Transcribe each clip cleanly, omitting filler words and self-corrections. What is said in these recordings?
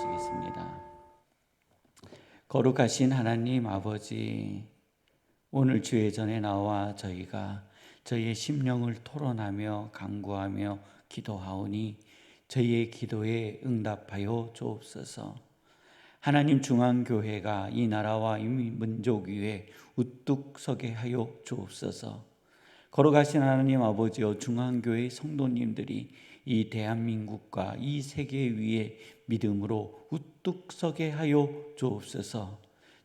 기도하시겠습니다. 거룩하신 하나님 아버지, 오늘 주의 전에 나와 저희가 저희의 심령을 토론하며 간구하며 기도하오니 저희의 기도에 응답하여 주옵소서. 하나님 중앙교회가 이 나라와 이 민족 위에 우뚝 서게 하여 주옵소서. 거룩하신 하나님 아버지여, 중앙교회 성도님들이 이 대한민국과 이 세계 위에 믿음으로 우뚝 서게 하여 주옵소서.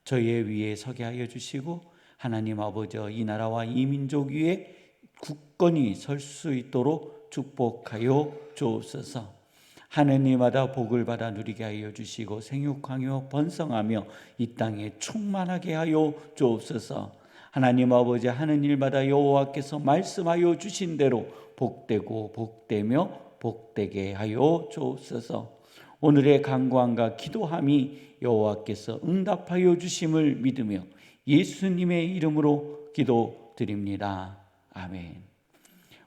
저희의 위에 서게 하여 주시고, 하나님 아버지여, 이 나라와 이 민족 위에 굳건히 설 수 있도록 축복하여 주옵소서. 하느님마다 복을 받아 누리게 하여 주시고 생육하며 번성하며 이 땅에 충만하게 하여 주옵소서. 하나님 아버지, 하는 일마다 여호와께서 말씀하여 주신 대로 복되고 복되며 복되게 하여 주옵소서. 오늘의 간구함과 기도함이 여호와께서 응답하여 주심을 믿으며 예수님의 이름으로 기도드립니다. 아멘.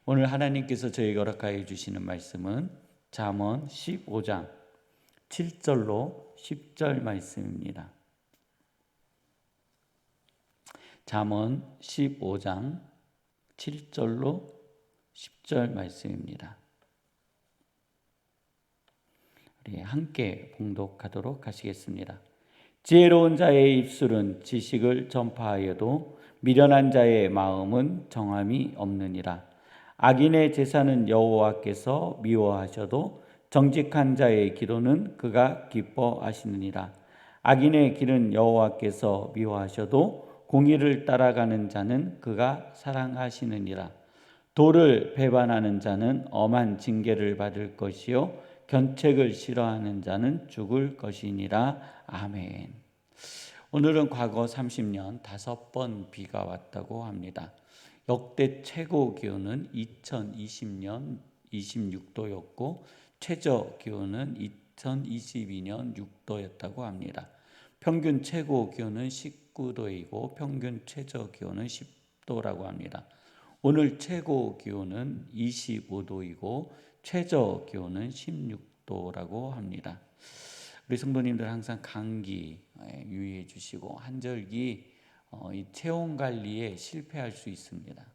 오늘 하나님께서 저에게 허락하여 주시는 말씀은 잠언 15장 7절로 10절 말씀입니다. 잠언 15장 7절로 10절 말씀입니다. 우리 함께 봉독하도록 하시겠습니다. 지혜로운 자의 입술은 지식을 전파하여도 미련한 자의 마음은 정함이 없느니라. 악인의 제사는 여호와께서 미워하셔도 정직한 자의 기도는 그가 기뻐하시느니라. 악인의 길은 여호와께서 미워하셔도 공의를 따라가는 자는 그가 사랑하시느니라. 도를 배반하는 자는 엄한 징계를 받을 것이요 견책을 싫어하는 자는 죽을 것이니라. 아멘. 오늘은 과거 30년 5번 비가 왔다고 합니다. 역대 최고 기온은 2020년 26도였고 최저 기온은 2022년 6도였다고 합니다. 평균 최고 기온은 19도이고 평균 최저 기온은 10도라고 합니다. 오늘 최고 기온은 25도이고 최저 기온은 16도라고 합니다. 우리 성도님들 항상 감기 유의해 주시고, 한절기 이 체온 관리에 실패할 수 있습니다.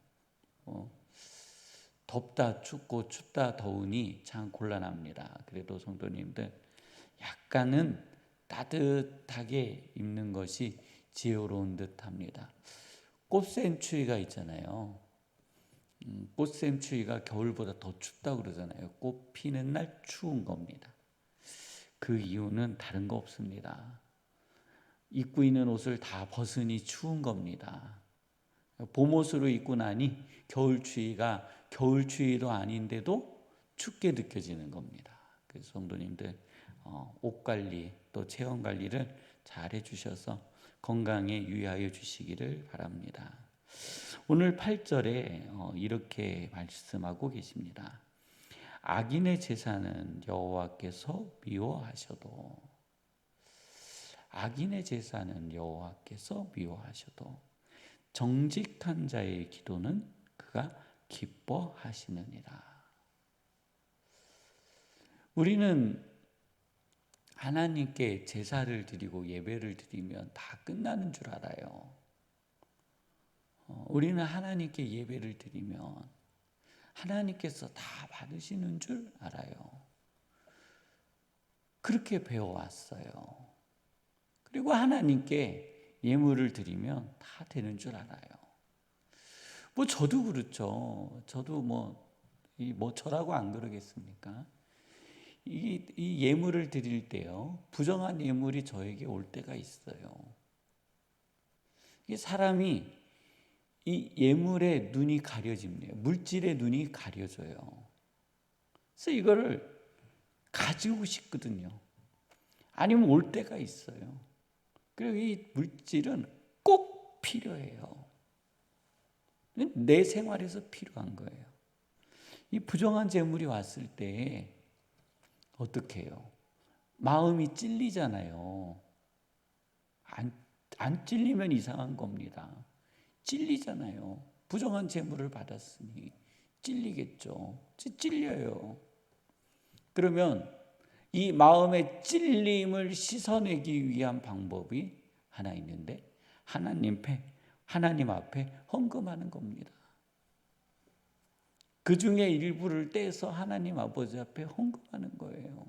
덥다 춥고 춥다 더우니 참 곤란합니다. 그래도 성도님들 약간은 따뜻하게 입는 것이 지혜로운 듯합니다. 꽃샘추위가 있잖아요. 꽃샘추위가 겨울보다 더 춥다고 그러잖아요. 꽃 피는 날 추운 겁니다. 그 이유는 다른 거 없습니다. 입고 있는 옷을 다 벗으니 추운 겁니다. 봄옷으로 입고 나니 겨울추위가 겨울추위도 아닌데도 춥게 느껴지는 겁니다. 그래서 성도님들 옷 관리 또 체온 관리를 잘 해주셔서 건강에 유의하여 주시기를 바랍니다. 오늘 8절에 이렇게 말씀하고 계십니다. 악인의 제사는 여호와께서 미워하셔도, 악인의 제사는 여호와께서 미워하셔도 정직한 자의 기도는 그가 기뻐하시느니라. 우리는 하나님께 제사를 드리고 예배를 드리면 다 끝나는 줄 알아요. 우리는 하나님께 예배를 드리면 하나님께서 다 받으시는 줄 알아요. 그렇게 배워왔어요. 그리고 하나님께 예물을 드리면 다 되는 줄 알아요. 저도 그렇죠. 저도 저라고 안 그러겠습니까? 이 예물을 드릴 때요, 부정한 예물이 저에게 올 때가 있어요. 이 사람이 이 예물의 눈이 가려집니다. 물질의 눈이 가려져요. 그래서 이거를 가지고 싶거든요. 아니면 올 때가 있어요. 그리고 이 물질은 꼭 필요해요. 내 생활에서 필요한 거예요. 이 부정한 재물이 왔을 때 어떻게 해요? 마음이 찔리잖아요. 안 찔리면 이상한 겁니다. 찔리잖아요. 부정한 재물을 받았으니 찔리겠죠. 찔려요. 그러면 이 마음의 찔림을 씻어내기 위한 방법이 하나 있는데 하나님 앞에 헌금하는 겁니다. 그 중에 일부를 떼서 하나님 아버지 앞에 헌금하는 거예요.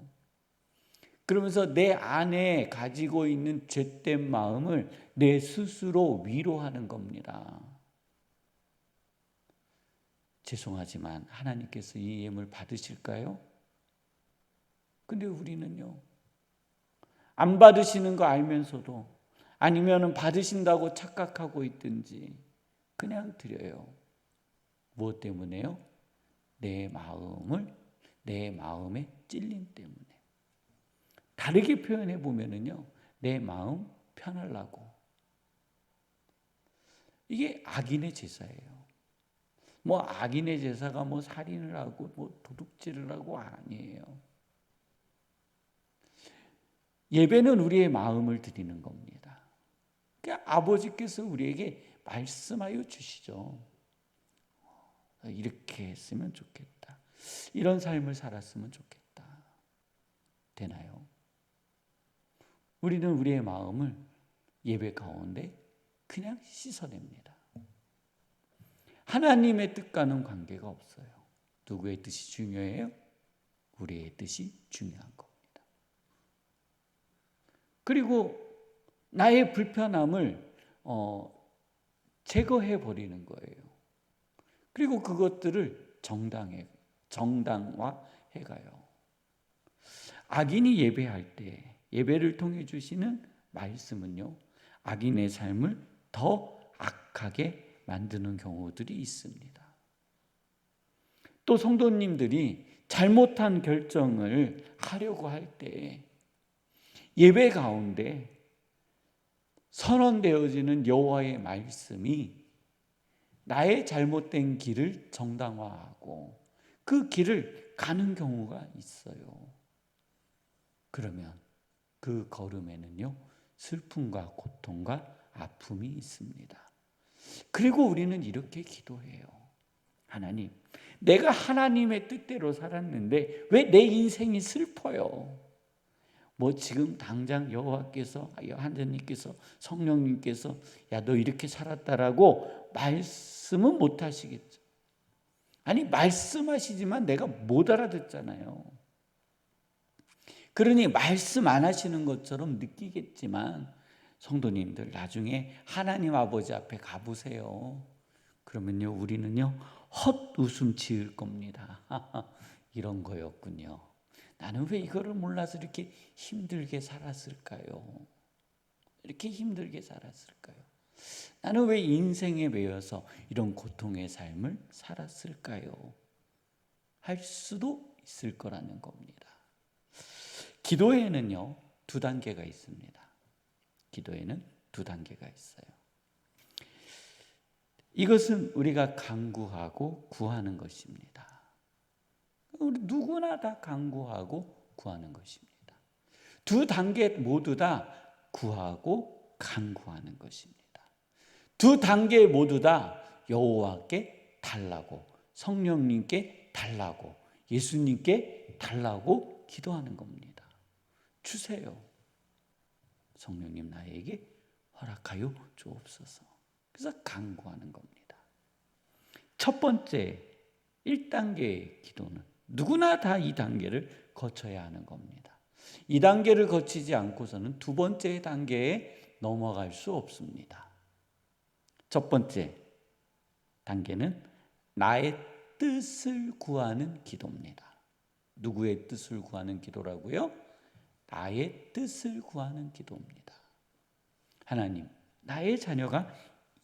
그러면서 내 안에 가지고 있는 죄된 마음을 내 스스로 위로하는 겁니다. 죄송하지만 하나님께서 이 예물 받으실까요? 근데 우리는요, 안 받으시는 거 알면서도, 아니면 받으신다고 착각하고 있든지 그냥 드려요. 무엇 때문에요? 내 마음의 찔림 때문에. 다르게 표현해 보면은요, 내 마음 편하려고. 이게 악인의 제사예요. 악인의 제사가 살인을 하고 도둑질을 하고 아니에요. 예배는 우리의 마음을 드리는 겁니다. 그러니까 아버지께서 우리에게 말씀하여 주시죠. 이렇게 했으면 좋겠다. 이런 삶을 살았으면 좋겠다. 되나요? 우리는 우리의 마음을 예배 가운데 그냥 씻어냅니다. 하나님의 뜻과는 관계가 없어요. 누구의 뜻이 중요해요? 우리의 뜻이 중요한 겁니다. 그리고 나의 불편함을 제거해 버리는 거예요. 그리고 그것들을 정당화해 가요. 악인이 예배할 때 예배를 통해 주시는 말씀은요, 악인의 삶을 더 악하게 만드는 경우들이 있습니다. 또 성도님들이 잘못한 결정을 하려고 할 때 예배 가운데 선언되어지는 여호와의 말씀이 나의 잘못된 길을 정당화하고 그 길을 가는 경우가 있어요. 그러면 그 걸음에는요, 슬픔과 고통과 아픔이 있습니다. 그리고 우리는 이렇게 기도해요. 하나님, 내가 하나님의 뜻대로 살았는데 왜 내 인생이 슬퍼요? 지금 당장 여호와께서, 하나님께서, 성령님께서 야, 너 이렇게 살았다라고 말씀은 못 하시겠죠. 아니, 말씀하시지만 내가 못 알아듣잖아요. 그러니 말씀 안 하시는 것처럼 느끼겠지만 성도님들, 나중에 하나님 아버지 앞에 가보세요. 그러면요, 우리는요 헛웃음 지을 겁니다. 이런 거였군요. 나는 왜 이거를 몰라서 이렇게 힘들게 살았을까요? 이렇게 힘들게 살았을까요? 나는 왜 인생에 매여서 이런 고통의 삶을 살았을까요? 할 수도 있을 거라는 겁니다. 기도에는요, 2단계가 있습니다. 기도에는 2단계가 있어요. 이것은 우리가 간구하고 구하는 것입니다. 우리 누구나 다 간구하고 구하는 것입니다. 2단계 모두 다 구하고 간구하는 것입니다. 2단계 모두 다 여호와께 달라고, 성령님께 달라고, 예수님께 달라고 기도하는 겁니다. 주세요. 성령님, 나에게 허락하여 주옵소서. 그래서 간구하는 겁니다. 첫 번째 1단계의 기도는 누구나 다 이 단계를 거쳐야 하는 겁니다. 이 단계를 거치지 않고서는 2번째 단계에 넘어갈 수 없습니다. 첫 번째 단계는 나의 뜻을 구하는 기도입니다. 누구의 뜻을 구하는 기도라고요? 나의 뜻을 구하는 기도입니다. 하나님, 나의 자녀가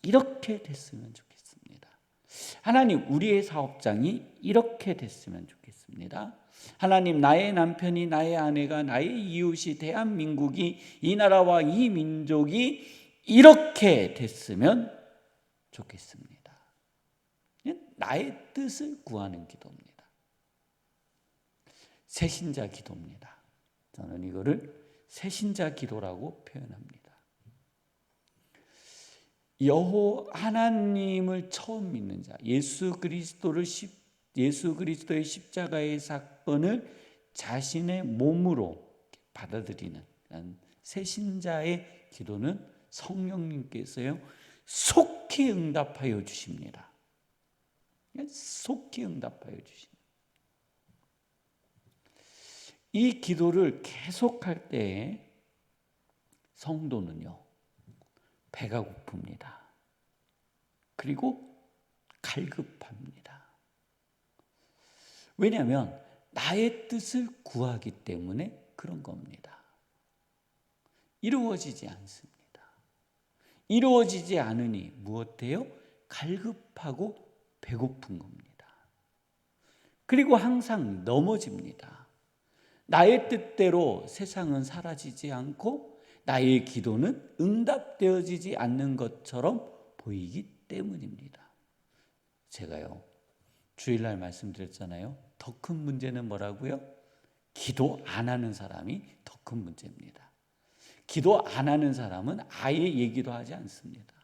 이렇게 됐으면 좋겠습니다. 하나님, 우리의 사업장이 이렇게 됐으면 좋겠습니다. 하나님, 나의 남편이, 나의 아내가, 나의 이웃이, 대한민국이, 이 나라와 이 민족이 이렇게 됐으면 좋겠습니다. 나의 뜻을 구하는 기도입니다. 새신자 기도입니다. 저는 이거를 새신자 기도라고 표현합니다. 하나님을 처음 믿는 자, 예수 그리스도의 십자가의 사건을 자신의 몸으로 받아들이는 새신자의 기도는 성령님께서요 속히 응답하여 주십니다. 속히 응답하여 주십니다. 이 기도를 계속할 때 성도는요 배가 고픕니다. 그리고 갈급합니다. 왜냐하면 나의 뜻을 구하기 때문에 그런 겁니다. 이루어지지 않습니다. 이루어지지 않으니 무엇해요? 갈급하고 배고픈 겁니다. 그리고 항상 넘어집니다. 나의 뜻대로 세상은 사라지지 않고 나의 기도는 응답되어지지 않는 것처럼 보이기 때문입니다. 제가요 주일날 말씀드렸잖아요. 더 큰 문제는 뭐라고요? 기도 안 하는 사람이 더 큰 문제입니다. 기도 안 하는 사람은 아예 얘기도 하지 않습니다.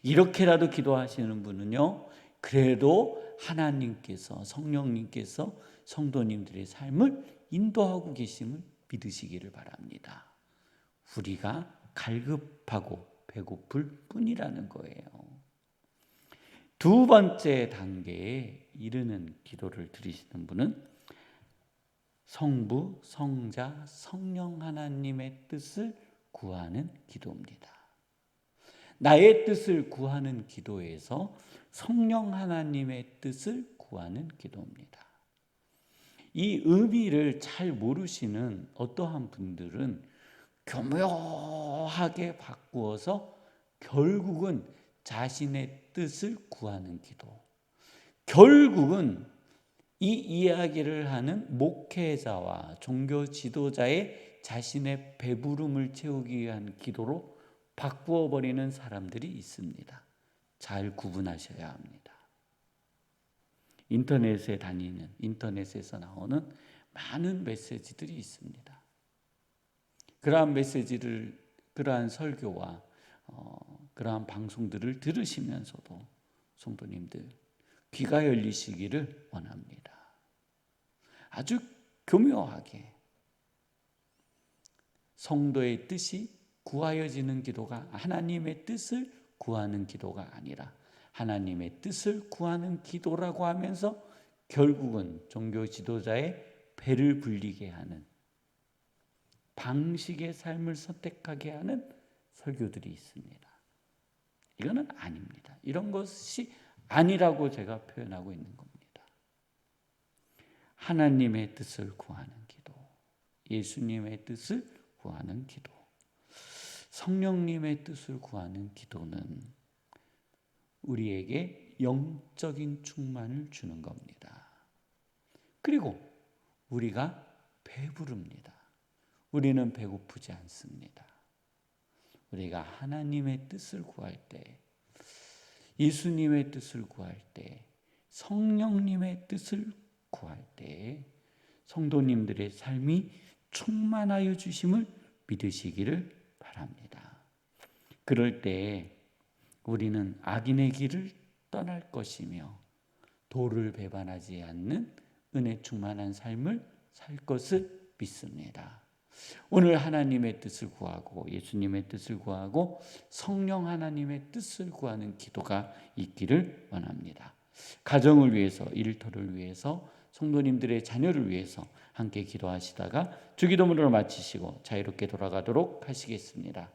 이렇게라도 기도하시는 분은요 그래도 하나님께서 성령님께서 성도님들의 삶을 인도하고 계심을 믿으시기를 바랍니다. 우리가 갈급하고 배고플 뿐이라는 거예요. 두 번째 단계에 이르는 기도를 드리시는 분은 성부, 성자, 성령 하나님의 뜻을 구하는 기도입니다. 나의 뜻을 구하는 기도에서 성령 하나님의 뜻을 구하는 기도입니다. 이 의미를 잘 모르시는 어떠한 분들은 교묘하게 바꾸어서 결국은 자신의 뜻을 구하는 기도, 결국은 이 이야기를 하는 목회자와 종교 지도자의 자신의 배부름을 채우기 위한 기도로 바꾸어 버리는 사람들이 있습니다. 잘 구분하셔야 합니다. 인터넷에서 나오는 많은 메시지들이 있습니다. 그러한 메시지를, 그러한 설교와 그러한 방송들을 들으시면서도 성도님들 귀가 열리시기를 원합니다. 아주 교묘하게 성도의 뜻이 구하여지는 기도가 하나님의 뜻을 구하는 기도가 아니라 하나님의 뜻을 구하는 기도라고 하면서 결국은 종교 지도자의 배를 불리게 하는 방식의 삶을 선택하게 하는 설교들이 있습니다. 이거는 아닙니다. 이런 것이 아니라고 제가 표현하고 있는 겁니다. 하나님의 뜻을 구하는 기도, 예수님의 뜻을 구하는 기도, 성령님의 뜻을 구하는 기도는 우리에게 영적인 충만을 주는 겁니다. 그리고 우리가 배부릅니다. 우리는 배고프지 않습니다. 우리가 하나님의 뜻을 구할 때, 예수님의 뜻을 구할 때, 성령님의 뜻을 구할 때 성도님들의 삶이 충만하여 주심을 믿으시기를 바랍니다. 그럴 때 우리는 악인의 길을 떠날 것이며 도를 배반하지 않는 은혜 충만한 삶을 살 것을 믿습니다. 오늘 하나님의 뜻을 구하고 예수님의 뜻을 구하고 성령 하나님의 뜻을 구하는 기도가 있기를 원합니다. 가정을 위해서, 일터를 위해서, 성도님들의 자녀를 위해서 함께 기도하시다가 주기도문으로 마치시고 자유롭게 돌아가도록 하시겠습니다.